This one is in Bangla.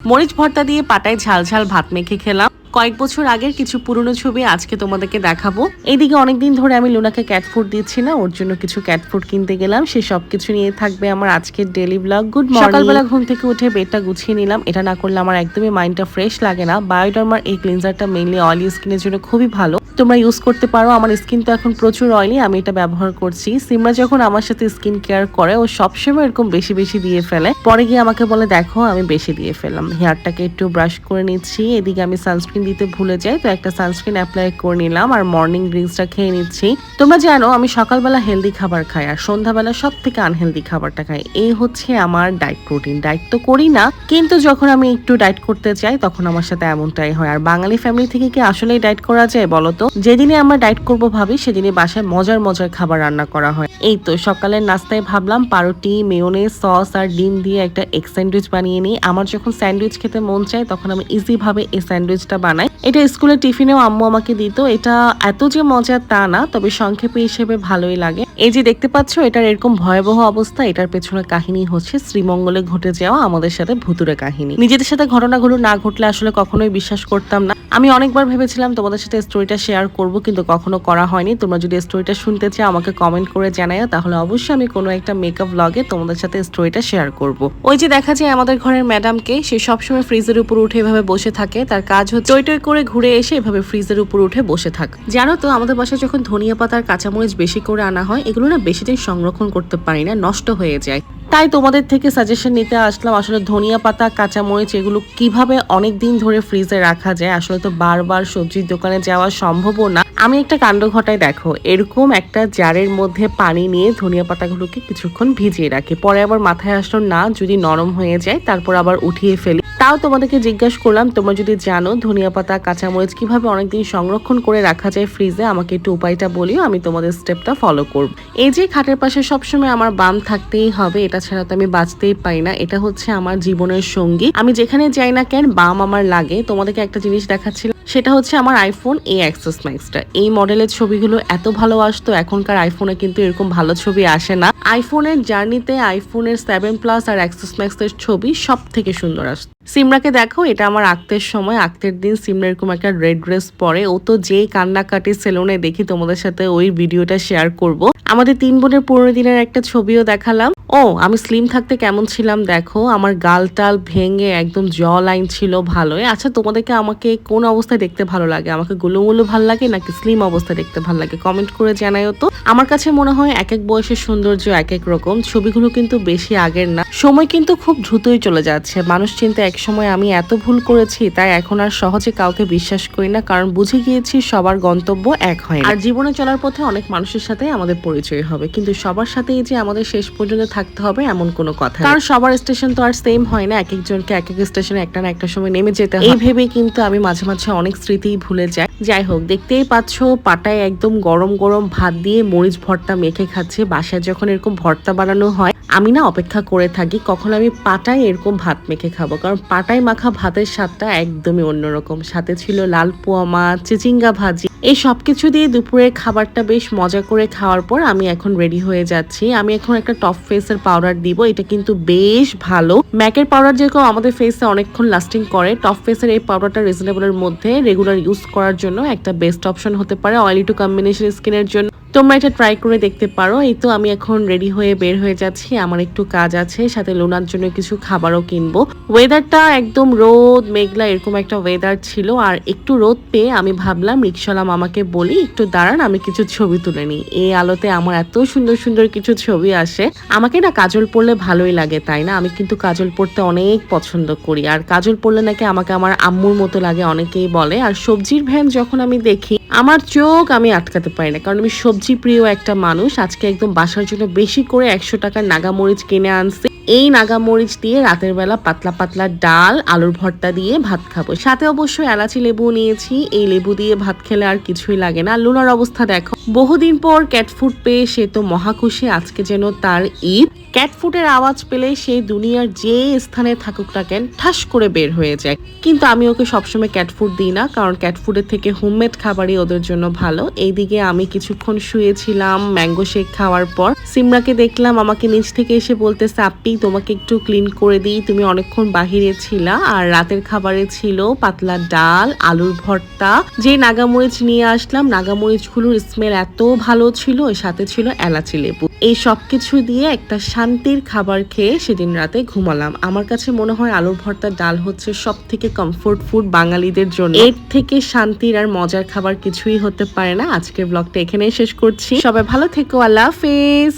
মরিচ ভর্তা দিয়ে পাটায় ঝাল ঝাল ভাত মেখে খেলাম। কয়েক বছর আগের কিছু পুরনো ছবি আজকে তোমাদেরকে দেখাবো। এইদিকে অনেকদিন ধরে আমি লুনাকে ক্যাট ফুড দিচ্ছি না, ওর জন্য কিছু ক্যাট ফুড কিনতে গেলাম। সে সবকিছু নিয়ে থাকবে আমার আজকের ডেইলি ব্লগ। Good morning. সকালবেলা ঘুম থেকে উঠে বেডটা গুছিয়ে নিলাম। এটা না করলে আমার একদমই মাইন্ডটা ফ্রেশ লাগে না। বায়োডার্মার এই ক্লিনজারটা মেইনলি অয়েলি স্কিনের জন্য খুবই ভালো, তোমরা ইউজ করতে পারো। আমার স্কিন তো এখন প্রচুর অয়েলি, আমি এটা ব্যবহার করছি। সিমরা যখন আমার সাথে স্কিন কেয়ার করে ও সবসময় এরকম বেশি বেশি দিয়ে ফেলে, পরে গিয়ে আমাকে বলে দেখো আমি বেশি দিয়ে ফেললাম। হেয়ারটাকে একটু ব্রাশ করে নিচ্ছি। এদিকে আমি সানস্ক্রিন দিতে ভুলে যাই, তো একটা সানস্ক্রিন অ্যাপ্লাই করে নিলাম আর মর্নিং ড্রিঙ্কসটা খেয়ে নিচ্ছি। তোমরা জানো আমি সকালবেলা হেলদি খাবার খাই আর সন্ধ্যাবেলা সব থেকে আনহেলদি খাবারটা খাই। এই হচ্ছে আমার ডায়েট রুটিন। ডায়েট তো করি না, কিন্তু যখন আমি একটু ডায়েট করতে চাই তখন আমার সাথে এমনটাই হয়। আর বাঙালি ফ্যামিলি থেকে কি আসলেই ডায়েট করা যায় বলো তো? যেদিনে আমরা ডায়েট করব ভাবি সেদিনে বাসায় মজার মজার খাবার রান্না করা হয়। এই তো সকালের নাস্তায় ভাবলাম পাউরুটি, মেয়োনেজ, সস আর ডিম দিয়ে একটা এগ স্যান্ডউইচ বানিয়ে নিই। আমার যখন স্যান্ডউইচ খেতে মন চায় তখন আমি ইজি ভাবে এই স্যান্ডউইচটা বানাই। এটা স্কুলের টিফিনেও আম্মু আমাকে দিত। এটা এত যে মজা তা না, তবে সংক্ষেপে হিসেবে ভালোই লাগে। এই যে দেখতে পাচ্ছ এটার এরকম ভয়াবহ অবস্থা, এটার পেছনে কাহিনী হচ্ছে শ্রীমঙ্গলে ঘটে যাওয়া আমাদের সাথে ভুতুরে কাহিনী। নিজেদের সাথে ঘটনাগুলো না ঘটলে আসলে কখনোই বিশ্বাস করতাম না। আমি অনেকবার ভেবেছিলাম তোমাদের সাথে স্টোরিটা শেয়ার করব, কিন্তু কখনো করা হয়নি। তোমরা যদি স্টোরিটা শুনতে চাও আমাকে কমেন্ট করে জানাও, তাহলে অবশ্যই আমি কোনো একটা মেকআপ ব্লগে তোমাদের সাথে স্টোরিটা শেয়ার করব। ওই যে দেখা যায় আমাদের ঘরের ম্যাডামকে, সে সবসময় ফ্রিজের উপর উঠে এভাবে বসে থাকে। তার কাজ হচ্ছে টই টই করে ঘুরে এসে এভাবে ফ্রিজের উপর উঠে বসে থাক। জানো তো আমাদের বাসায় যখন ধনিয়া পাতার কাঁচামরিচ বেশি করে আনা হয়, এগুলো না বেশি দিন সংরক্ষণ করতে পারি না, নষ্ট হয়ে যায়। তাই তোমাদের থেকে সাজেশন নিতে আসলাম। আসলে ধনিয়া পাতা, কাঁচামরিচ এগুলো কিভাবে অনেক দিন ধরে ফ্রিজে রাখা যায়। আসলে তো বারবার সবজির দোকানে যাওয়া সম্ভবও না। আমি একটা কাণ্ড ঘটাই, দেখো এরকম একটা জারের মধ্যে পানি নিয়ে ধনিয়া পাতাগুলোকে কিছুক্ষণ ভিজিয়ে রাখি। পরে আবার মাথায় আসলো না, যদি নরম হয়ে যায় তারপর আবার উঠিয়ে ফেলি। তাও তোমাদেরকে জিজ্ঞাসা করলাম, তোমরা যদি জানো ধনিয়া পাতা, কাঁচামরিচ কিভাবে অনেকদিন সংরক্ষণ করে রাখা যায় ফ্রিজে, আমাকে একটু উপায়টা বলিও, আমি তোমাদের স্টেপটা ফলো করব। এই যে খাটের পাশে সবসময় আমার বাম থাকতেই হবে, এটা ছাড়া তো আমি বাঁচতেই পারি না। এটা হচ্ছে আমার জীবনের সঙ্গী। আমি যেখানে যাই না কেন বাম আমার লাগে। তোমাদেরকে একটা জিনিস দেখাচ্ছিলাম, সেটা হচ্ছে আমার আইফোন এ অ্যাক্সেস ম্যাক্সটা। এই মডেলের ছবিগুলো এত ভালো আসতো, এখনকার আইফোনে কিন্তু এরকম ভালো ছবি আসে না। আইফোনের জার্নিতে আইফোনের 7 প্লাস আর অ্যাক্সেস ম্যাক্সের ছবি সব থেকে সুন্দর আসতো। সিমরাকে দেখো, এটা আমার আঁকতের সময়, আঁকতের দিন সিমরা এরকম একটা রেড ড্রেস পরে। ও তো যে কান্নাকাটি সেলুনে দেখি তোমাদের সাথে ওই ভিডিওটা শেয়ার করব। আমাদের 3 বোনের 15 দিনের একটা ছবিও দেখালাম। ও আমি স্লিম থাকতে কেমন ছিলাম দেখো, আমার গাল টাল ভেঙে একদম জ লাইন ছিল ভালোই। আচ্ছা তোমাদেরকে আমাকে কোন অবস্থায় দেখতে ভালো লাগে? আমাকে গুলুমুলু ভালো লাগে নাকি স্লিম অবস্থায় দেখতে ভালো লাগে? কমেন্ট করে জানাইও তো। আমার কাছে মনে হয় এক এক বয়সের সৌন্দর্য এক এক রকম। ছবিগুলো কিন্তু বেশি আগের না, সময় কিন্তু খুব দ্রুতই চলে যাচ্ছে। মানুষ চিন্তা এক সময় আমি এত ভুল করেছি, তাই এখন আর সহজে কাউকে বিশ্বাস করি না, কারণ বুঝে গিয়েছি সবার গন্তব্য এক হয় না। আর জীবনে চলার পথে অনেক মানুষের সাথে আমাদের পরিচয় হবে, কিন্তু সবার সাথেই যে আমাদের শেষ পর্যন্ত থাকতে হবে এমন কোনো কথা, কারণ সবার স্টেশন তো আর সেম হয় না। এক একজনকে এক এক স্টেশনে একটা না একটা সময় নেমে যেতে হয়। এই ভেবে কিন্তু আমি মাঝে মাঝে অনেক স্মৃতি ভুলে যাই। যাই হোক, দেখতেই পাচ্ছ পাটায় একদম গরম গরম ভাত দিয়ে মরিচ ভর্তা মেখে খাচ্ছে। বাসায় যখন এরকম ভর্তা বানানো হয় আমি না অপেক্ষা করে থাকি কখন আমি পাটায় এরকম ভাত মেখে খাবো, কারণ পাটায় মাখা ভাতের স্বাদটা একদমই অন্যরকম। সাথে ছিল লাল পোয়া মাছ, চিচিঙ্গা ভাজি, এই সবকিছু দিয়ে দুপুরের খাবারটা বেশ মজা করে খাওয়ার পর আমি এখন রেডি হয়ে যাচ্ছি। আমি এখন একটা টপ ফেসের পাউডার দিব, এটা কিন্তু বেশ ভালো। ম্যাকের পাউডার যেরকম আমাদের ফেসে অনেকক্ষণ লাস্টিং করে, টপ ফেসের এই পাউডারটা রিজনেবলের মধ্যে রেগুলার ইউজ করার জন্য একটা বেস্ট অপশন হতে পারে অয়েলি টু কম্বিনেশন স্কিনের জন্য। তোমরা এটা ট্রাই করে দেখতে পারো। এই তো আমি এখন রেডি হয়ে বের হয়ে যাচ্ছি, আমার একটু কাজ আছে, সাথে লুনার জন্য কিছু খাবারও কিনবো। ওয়েদারটা একদম রোদ মেঘলা এরকম একটা ওয়েদার ছিল, আর একটু রোদ পেয়ে আমি ভাবলাম রিক্সাওয়ালা মামাকে বলি একটু দাঁড়ান আমি কিছু ছবি তুলে নিই। এই আলোতে আমার এত সুন্দর সুন্দর কিছু ছবি আসে। আমাকে না কাজল পরলে ভালোই লাগে, তাই না? আমি কিন্তু কাজল পরতে অনেক পছন্দ করি, আর কাজল পরলে নাকি আমাকে আমার আম্মুর মতো লাগে অনেকেই বলে। আর সবজির ভ্যান যখন আমি দেখি আমার চোখ আমি আটকাতে পারি না, কারণ আমি সবজি প্রিয় একটা মানুষ। আজকে একদম বাসার জন্য বেশি করে 100 টাকার নাগামরিচ কিনে আনছি। এই নাগামরিচ দিয়ে রাতের বেলা পাতলা পাতলা ডাল, আলুর ভর্তা দিয়ে ভাত খাবো। সাথে অবশ্যই এলাচি লেবু নিয়েছি, এই লেবু দিয়ে ভাত খেলে আর কিছুই লাগে না। লুনার অবস্থা দেখো, বহুদিন পর ক্যাট ফুড পেয়ে সে তো মহা খুশি, আজকে যেন তার ঈদ। ক্যাট ফুডের আওয়াজ পেলে সে দুনিয়ার যে স্থানে থাকুক না কেন ঠাস করে বের হয়ে যায়। কিন্তু আমি ওকে সবসময় ক্যাট ফুড দিই না, কারণ ক্যাট ফুডের থেকে হোমমেড খাবারই ওদের জন্য ভালো। এইদিকে আমি কিছুক্ষণ শুয়েছিলাম ম্যাঙ্গো শেক খাওয়ার পর। সিমরাকে দেখলাম আমাকে নিচ থেকে এসে বলতেছে আপি তোমাকে একটু ক্লিন করে দিই, তুমি অনেকক্ষণ বাহিরে ছিলা। আর রাতের খাবারে ছিল পাতলা ডাল, আলুর ভর্তা, যে নাগামরিচ নিয়ে আসলাম, নাগামরিচগুলোর স্মেল এত ভালো ছিল, সাথে ছিল এলাচি লেবু। এই সবকিছু দিয়ে একটা শান্তির খাবার খেয়ে সেদিন রাতে ঘুমালাম। আমার কাছে মনে হয় আলুর ভর্তা ডাল হচ্ছে সব থেকে কমফোর্ট ফুড বাঙালিদের জন্য। এর থেকে শান্তির আর মজার খাবার কিছুই হতে পারে না। আজকের ব্লগটা এখানেই শেষ করছি। সবাই ভালো থেকো, আল্লাহ হাফেজ।